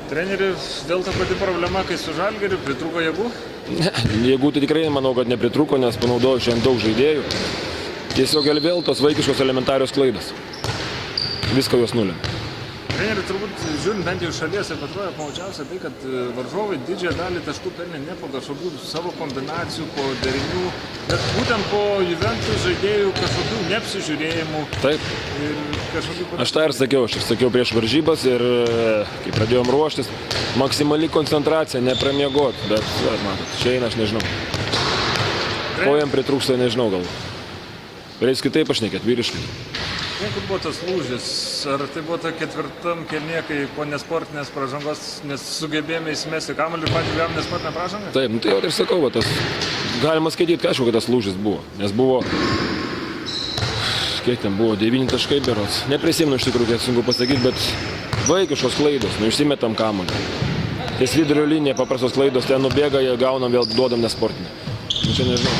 Treneris, vėl ta pati problema, kai su Žalgiriu pritrūko jėgų? Ne, jėgų tai tikrai manau, kad nepritrūko, nes panaudojo šiandien daug žaidėjų. Tiesiog vėl tos vaikiškos elementarios klaidos. Viską jos nulėmė. Treneri, turbūt žiūrint bent jau šalies ir Petroje, pamačiausia tai, kad varžovai didžiąją dalį taškų pelnė ne po kažkokių savo kombinacijų, po derinių, bet būtent po Juventus žaidėjų kažkokių neapsižiūrėjimų. Taip. Ir kažkokių... Aš tą ir sakiau prieš varžybas ir kai pradėjom ruoštis, maksimali koncentracija, nepramiegot, bet matot, čia eina, aš nežinau. Ko jam pritrūksta, nežinau gal. Reiks kitaip pašnekėt, vyriškai. Kur buvo tas lūžis? Ar tai buvo ta ketvirtam kėlinėje, kai po nesportinės pražangos nesugebėjome įsimesti kamuolį ir patys gavom nesportinę pražangą? Taip, tai jau ir sakau, tas galima skaityti, aišku, kad tas lūžis buvo. Nes buvo, kiek ten buvo, 9 taškai berods. Neprisimenu iš tikrųjų, kiek sunku pasakyti, bet vaikiškos klaidos, išsimetam kamuolį. Ties vidurio linija, paprastos klaidos, ten nubėga, jie gaunam, vėl duodam nesportinę. Čia nežinau.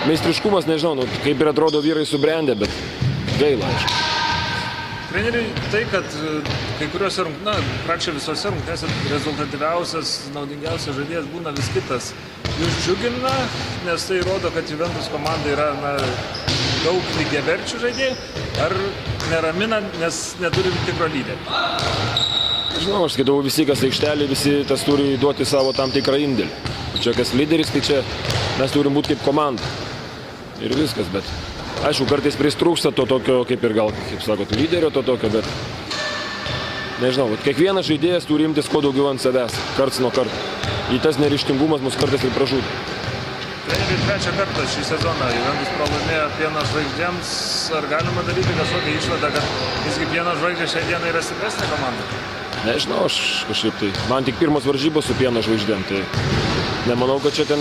Meistriškumas, nežinau, kaip ir atrodo vyrai subrendę, bet gaila, aišku. Treneriai, tai, kad kai kuriuose praktiškai visose rungtynėse rezultatyviausias, naudingiausias žaidėjas būna vis kitas. Jūs džiugina, nes tai rodo, kad Juventus komanda yra daug lygiaverčių žaidėjų, ar neramina, nes neturi tikro lyderio? Žinau, aš skaitau, visi, kas aikštelė, visi tas turi duoti savo tam tikrą indėlį. Čia kas lyderis, tai čia mes turim būti kaip komanda. Ir viskas, bet aišku, kartais pristrūksta to tokio, kaip ir gal, kaip sakot, lyderio to tokio, bet nežinau, kiekvienas žaidėjas turi imtis kuo daugiau ant savęs, karts nuo karto. Į tas neryžtingumas mus kartais ir pražūdo. Treneriai, trečią kartą šį sezoną Juventus pralaimėjo Pieno žvaigždėms. Ar galima daryti kažkokią išvadą, kad visgi Pieno žvaigždė šią dieną yra stipresnė komanda? Nežinau, aš kažkaip tai, man tik pirmos varžybos su Pieno žvaigždėm, tai nemanau, kad čia ten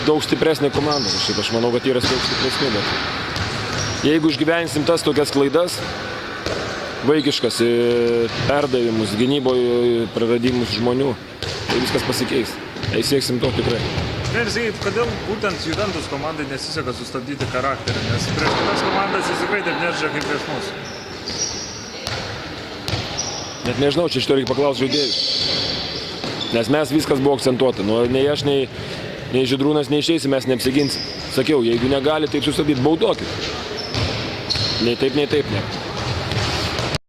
daug stipresnė komanda. Aš manau, kad yra daug stipresnė, bet jeigu išgyvensim tas tokias klaidas, vaikiškas perdavimus, gynyboje praradimus žmonių, tai viskas pasikeis. Jei sieksim to tikrai. Sakykit, kodėl būtent Juventus komandai nesiseka sustabdyti charakterį, nes prieš kitas komandas jis tikrai taip nežaidžia kaip prieš mus? Net nežinau, čia šito reikia paklausti žaidėjų. Nes mes viskas buvo akcentuota. Nei aš, nei Žydrūnas neišeisim, mes neapsiginsim. Sakiau, jeigu negali taip sustabdyti, baudokit. Nei taip, ne.